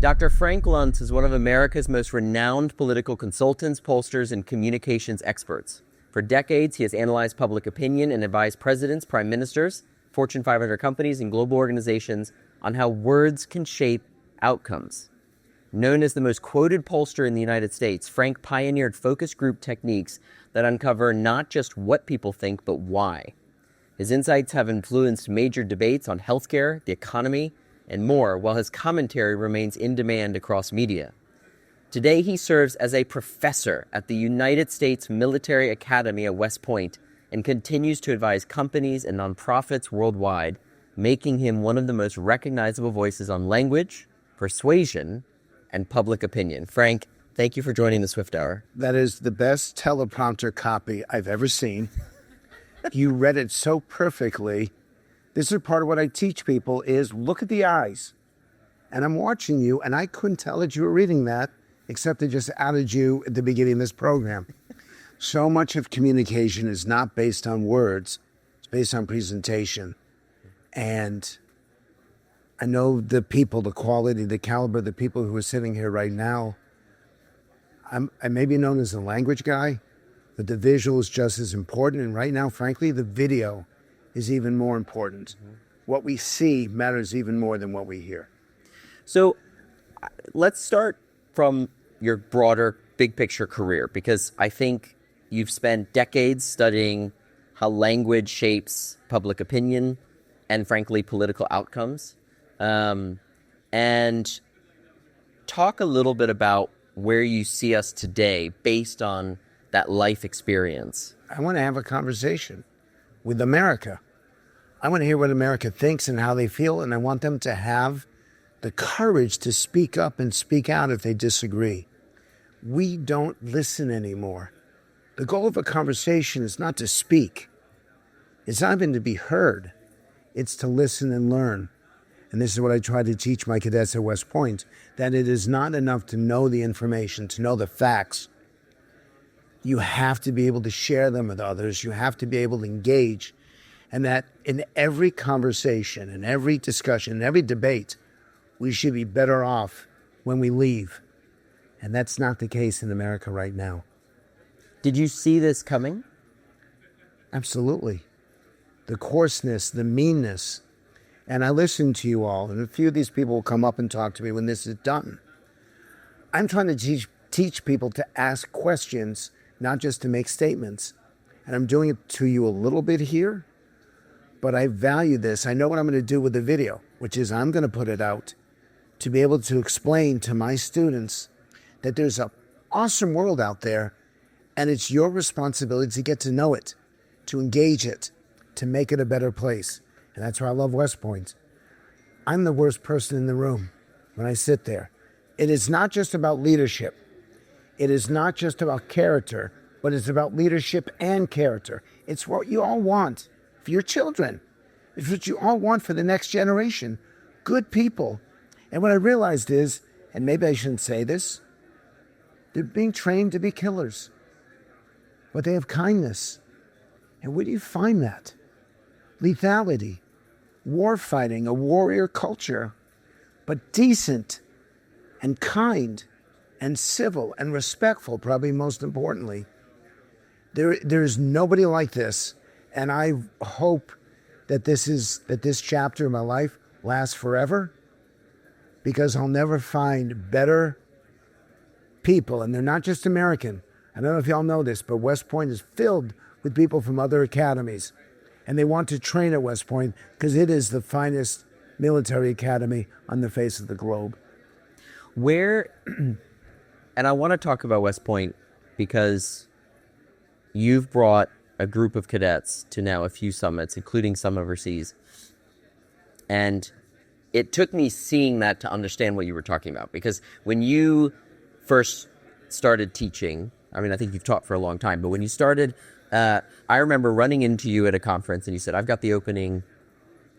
Dr. Frank Luntz is one of America's most renowned political consultants, pollsters, and communications experts. For decades, he has analyzed public opinion and advised presidents, prime ministers, Fortune 500 companies, and global organizations on how words can shape outcomes. Known as the most quoted pollster in the United States, Frank pioneered focus group techniques that uncover not just what people think, but why. His insights have influenced major debates on healthcare, the economy, and more, while his commentary remains in demand across media. Today, he serves as a professor at the United States Military Academy at West Point and continues to advise companies and nonprofits worldwide, making him one of the most recognizable voices on language, persuasion, and public opinion. Frank, thank you for joining the Swift Hour. That is the best teleprompter copy I've ever seen. You read it so perfectly. This is part of what I teach people is look at the eyes. And I'm watching you, and I couldn't tell that you were reading that, except I just added you at the beginning of this program. So much of communication is not based on words. It's based on presentation. And I know the people, the quality, the caliber, the people who are sitting here right now, I may be known as a language guy, but the visual is just as important. And right now, frankly, the video is even more important. What we see matters even more than what we hear. So let's start from your broader big picture career, because I think you've spent decades studying how language shapes public opinion and, frankly, political outcomes. And talk a little bit about where you see us today based on that life experience. I want to have a conversation with America. I want to hear what America thinks and how they feel, and I want them to have the courage to speak up and speak out if they disagree. We don't listen anymore. The goal of a conversation is not to speak. It's not even to be heard. It's to listen and learn. And this is what I try to teach my cadets at West Point, that it is not enough to know the information, to know the facts. You have to be able to share them with others. You have to be able to engage. And that in every conversation, in every discussion, in every debate, we should be better off when we leave. And that's not the case in America right now. Did you see this coming? Absolutely. The coarseness, the meanness. And I listen to you all, and a few of these people will come up and talk to me when this is done. I'm trying to teach people to ask questions, not just to make statements. And I'm doing it to you a little bit here, but I value this. I know what I'm going to do with the video, which is I'm going to put it out to be able to explain to my students that there's an awesome world out there, and it's your responsibility to get to know it, to engage it, to make it a better place. And that's why I love West Point. I'm the worst person in the room when I sit there. It is not just about leadership. It is not just about character, but it's about leadership and character. It's what you all want for your children. It's what you all want for the next generation. Good people. And what I realized is, and maybe I shouldn't say this, they're being trained to be killers. But they have kindness. And where do you find that? Lethality, war fighting, a warrior culture, but decent and kind and civil and respectful, probably most importantly. There's nobody like this, and I hope that this chapter of my life lasts forever, because I'll never find better people, and they're not just American. I don't know if y'all know this, but West Point is filled with people from other academies. And they want to train at West Point because it is the finest military academy on the face of the globe. And I want to talk about West Point because you've brought a group of cadets to now a few summits, including some overseas. And it took me seeing that to understand what you were talking about. Because when you first started teaching, I mean, I think you've taught for a long time, but when you started, I remember running into you at a conference and you said, I've got the opening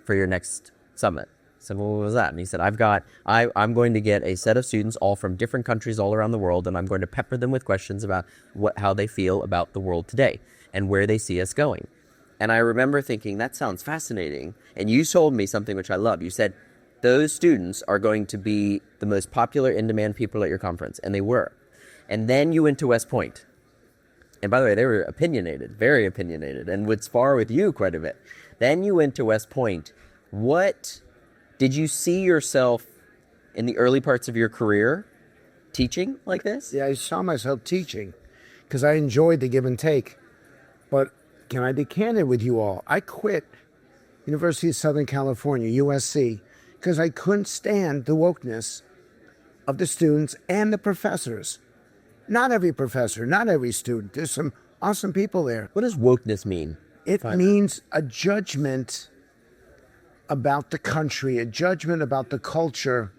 for your next summit. I said, well, what was that? And he said, I'm going to get a set of students all from different countries all around the world, and I'm going to pepper them with questions about how they feel about the world today and where they see us going. And I remember thinking, that sounds fascinating. And you told me something which I love. You said, those students are going to be the most popular in-demand people at your conference, and they were. And then you went to West Point. And by the way, they were opinionated, very opinionated, and would spar with you quite a bit. Then you went to West Point. What did you see yourself in the early parts of your career teaching like this? Yeah, I saw myself teaching because I enjoyed the give and take. But can I be candid with you all? I quit University of Southern California, USC, because I couldn't stand the wokeness of the students and the professors. Not every professor, not every student. There's some awesome people there. What does wokeness mean? It means a judgment about the country, a judgment about the culture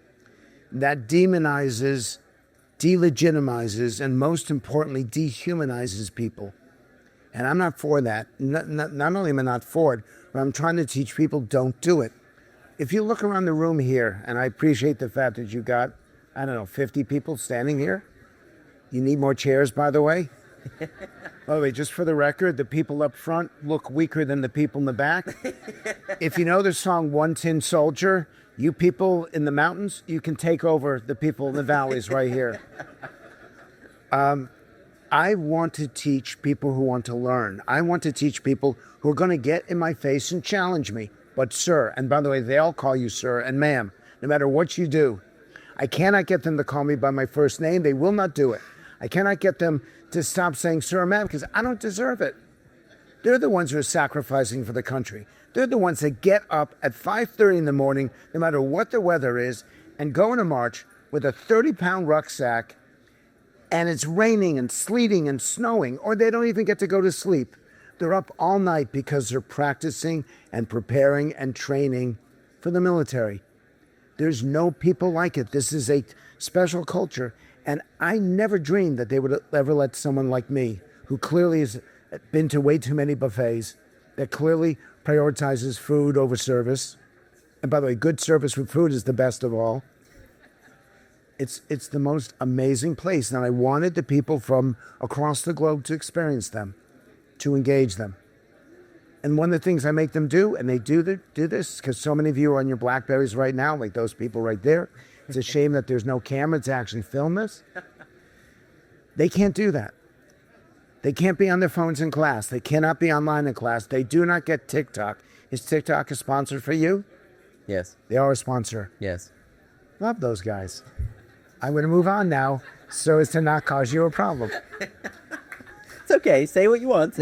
that demonizes, delegitimizes, and most importantly, dehumanizes people. And I'm not for that. Not only am I not for it, but I'm trying to teach people don't do it. If you look around the room here, and I appreciate the fact that you got, 50 people standing here. You need more chairs, by the way. By the way, just for the record, the people up front look weaker than the people in the back. If you know the song One Tin Soldier, you people in the mountains, you can take over the people in the valleys right here. I want to teach people who want to learn. I want to teach people who are going to get in my face and challenge me. But sir, and by the way, they all call you sir and ma'am, no matter what you do. I cannot get them to call me by my first name. They will not do it. I cannot get them to stop saying sir or ma'am because I don't deserve it. They're the ones who are sacrificing for the country. They're the ones that get up at 5:30 in the morning, no matter what the weather is, and go on a march with a 30-pound rucksack, and it's raining and sleeting and snowing, or they don't even get to go to sleep. They're up all night because they're practicing and preparing and training for the military. There's no people like it. This is a special culture. And I never dreamed that they would ever let someone like me, who clearly has been to way too many buffets, that clearly prioritizes food over service. And by the way, good service with food is the best of all. It's the most amazing place. And I wanted the people from across the globe to experience them, to engage them. And one of the things I make them do, and they do this, because so many of you are on your Blackberries right now, like those people right there. It's a shame that there's no camera to actually film this. They can't do that. They can't be on their phones in class. They cannot be online in class. They do not get TikTok. Is TikTok a sponsor for you? Yes. They are a sponsor. Yes. Love those guys. I'm going to move on now so as to not cause you a problem. It's okay. Say what you want.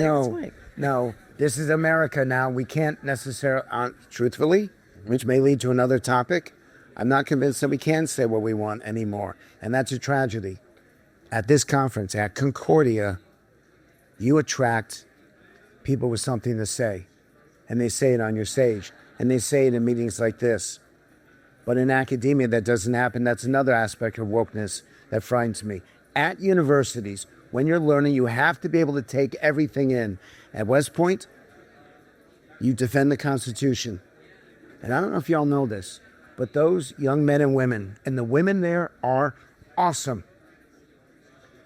No. This is America now. We can't necessarily, truthfully, which may lead to another topic, I'm not convinced that we can say what we want anymore. And that's a tragedy. At this conference, at Concordia, you attract people with something to say. And they say it on your stage. And they say it in meetings like this. But in academia, that doesn't happen. That's another aspect of wokeness that frightens me. At universities, when you're learning, you have to be able to take everything in. At West Point, you defend the Constitution. And I don't know if y'all know this, but those young men and women, and the women there are awesome.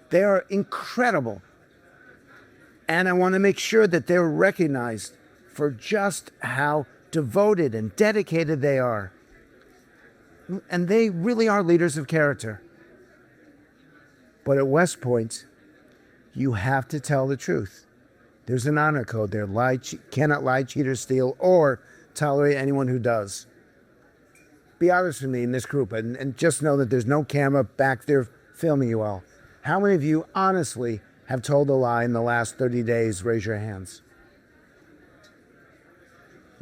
They are incredible. And I want to make sure that they're recognized for just how devoted and dedicated they are. And they really are leaders of character. But at West Point, you have to tell the truth. There's an honor code there. Cannot lie, cheat, or steal, or tolerate anyone who does. Be honest with me in this group, and just know that there's no camera back there filming you all. How many of you honestly have told a lie in the last 30 days? Raise your hands.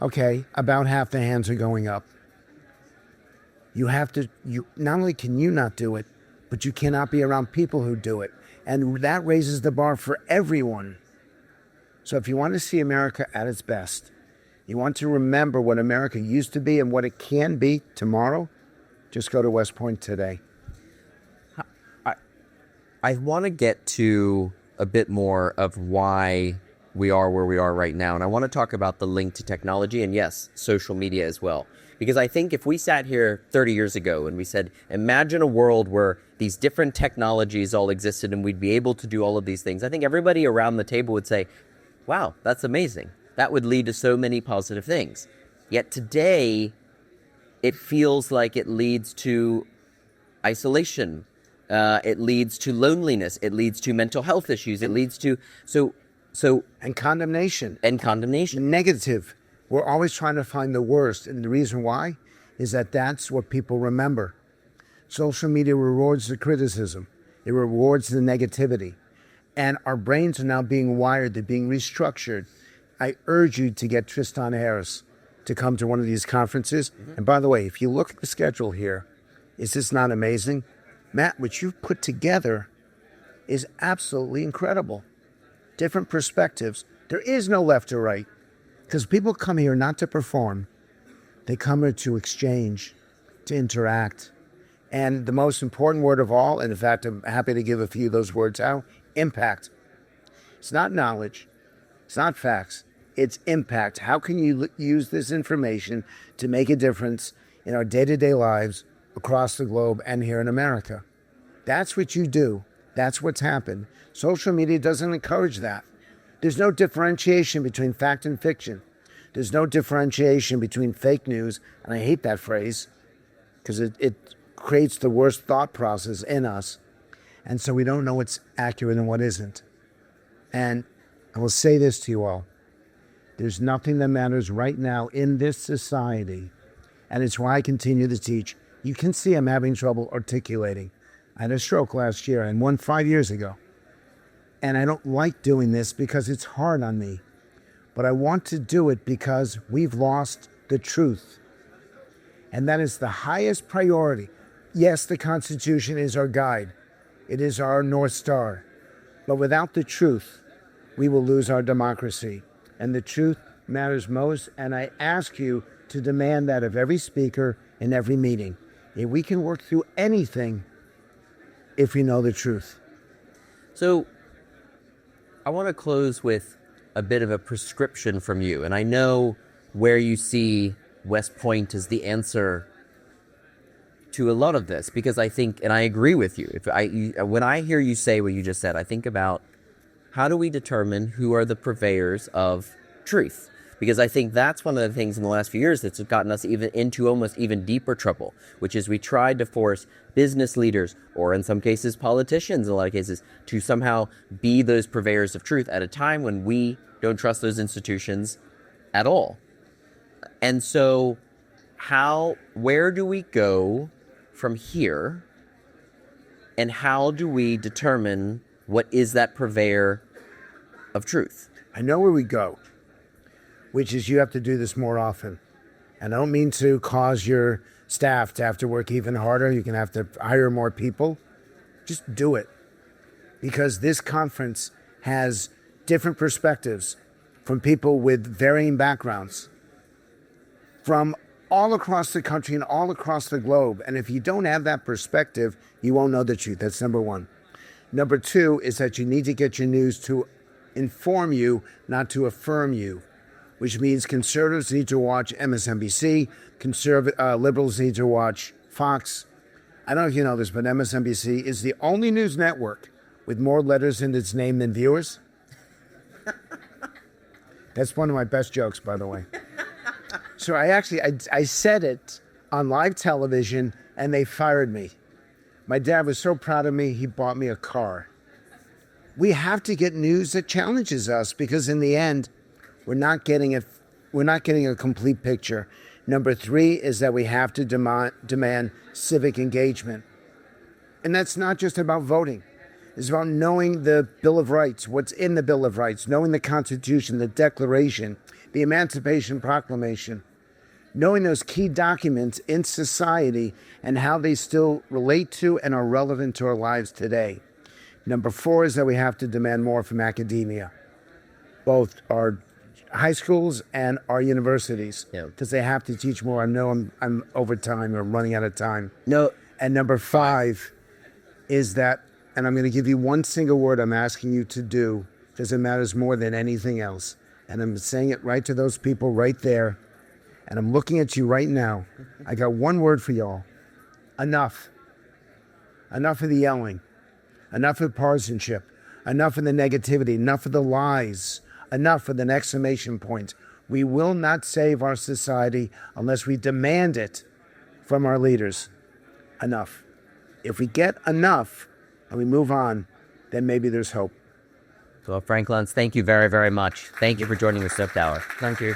Okay, about half the hands are going up. You have to, not only can you not do it, but you cannot be around people who do it. And that raises the bar for everyone. So if you want to see America at its best, you want to remember what America used to be and what it can be tomorrow, just go to West Point today. I want to get to a bit more of why we are where we are right now. And I want to talk about the link to technology and, yes, social media as well. Because I think if we sat here 30 years ago and we said, imagine a world where these different technologies all existed and we'd be able to do all of these things, I think everybody around the table would say, wow, that's amazing. That would lead to so many positive things. Yet today, it feels like it leads to isolation. It leads to loneliness. It leads to mental health issues. It leads to And condemnation. and condemnation. Negative. We're always trying to find the worst. And the reason why is that that's what people remember. Social media rewards the criticism. It rewards the negativity. And our brains are now being wired. They're being restructured. I urge you to get Tristan Harris to come to one of these conferences. And by the way, if you look at the schedule here, is this not amazing? Matt, what you've put together is absolutely incredible. Different perspectives. There is no left or right, because people come here not to perform. They come here to exchange, to interact. And the most important word of all, and in fact, I'm happy to give a few of those words out, impact. It's not knowledge. It's not facts. It's impact. How can you use this information to make a difference in our day-to-day lives across the globe and here in America? That's what you do. That's what's happened. Social media doesn't encourage that. There's no differentiation between fact and fiction. There's no differentiation between fake news, and I hate that phrase because it creates the worst thought process in us, and so we don't know what's accurate and what isn't. And I will say this to you all. There's nothing that matters right now in this society, and it's why I continue to teach. You can see I'm having trouble articulating. I had a stroke last year and one 5 years ago. And I don't like doing this because it's hard on me. But I want to do it because we've lost the truth. And that is the highest priority. Yes, the Constitution is our guide. It is our North Star. But without the truth, we will lose our democracy. And the truth matters most. And I ask you to demand that of every speaker in every meeting. If we can work through anything if we know the truth. So I want to close with a bit of a prescription from you. And I know where you see West Point as the answer to a lot of this, because I think, and I agree with you, when I hear you say what you just said, I think about how do we determine who are the purveyors of truth? Because I think that's one of the things in the last few years that's gotten us even into almost even deeper trouble, which is we tried to force business leaders, or in some cases politicians in a lot of cases, to somehow be those purveyors of truth at a time when we don't trust those institutions at all. And so where do we go from here, and how do we determine what is that purveyor of truth? I know where we go, which is you have to do this more often. And I don't mean to cause your staff to have to work even harder. You can have to hire more people. Just do it. Because this conference has different perspectives from people with varying backgrounds from all across the country and all across the globe. And if you don't have that perspective, you won't know the truth. That's number one. Number two is that you need to get your news to inform you, not to affirm you, which means conservatives need to watch MSNBC, liberals need to watch Fox. I don't know if you know this, but MSNBC is the only news network with more letters in its name than viewers. That's one of my best jokes, by the way. So I said it on live television, and they fired me. My dad was so proud of me, he bought me a car. We have to get news that challenges us, because in the end, we're not getting a complete picture. Number three is that we have to demand civic engagement. And that's not just about voting. It's about knowing the Bill of Rights, what's in the Bill of Rights, knowing the Constitution, the Declaration, the Emancipation Proclamation, knowing those key documents in society and how they still relate to and are relevant to our lives today. Number four is that we have to demand more from academia, both our high schools and our universities, because they have to teach more. I know I'm over time, or I'm running out of time. No. And number five is that, and I'm going to give you one single word I'm asking you to do, because it matters more than anything else. And I'm saying it right to those people right there. And I'm looking at you right now. I got one word for y'all. Enough. Enough of the yelling. Enough of partisanship. Enough of the negativity. Enough of the lies. Enough with an exclamation point. We will not save our society unless we demand it from our leaders. Enough. If we get enough and we move on, then maybe there's hope. So Frank Luntz, thank you very, very much. Thank you for joining the Soap Tower. Thank you.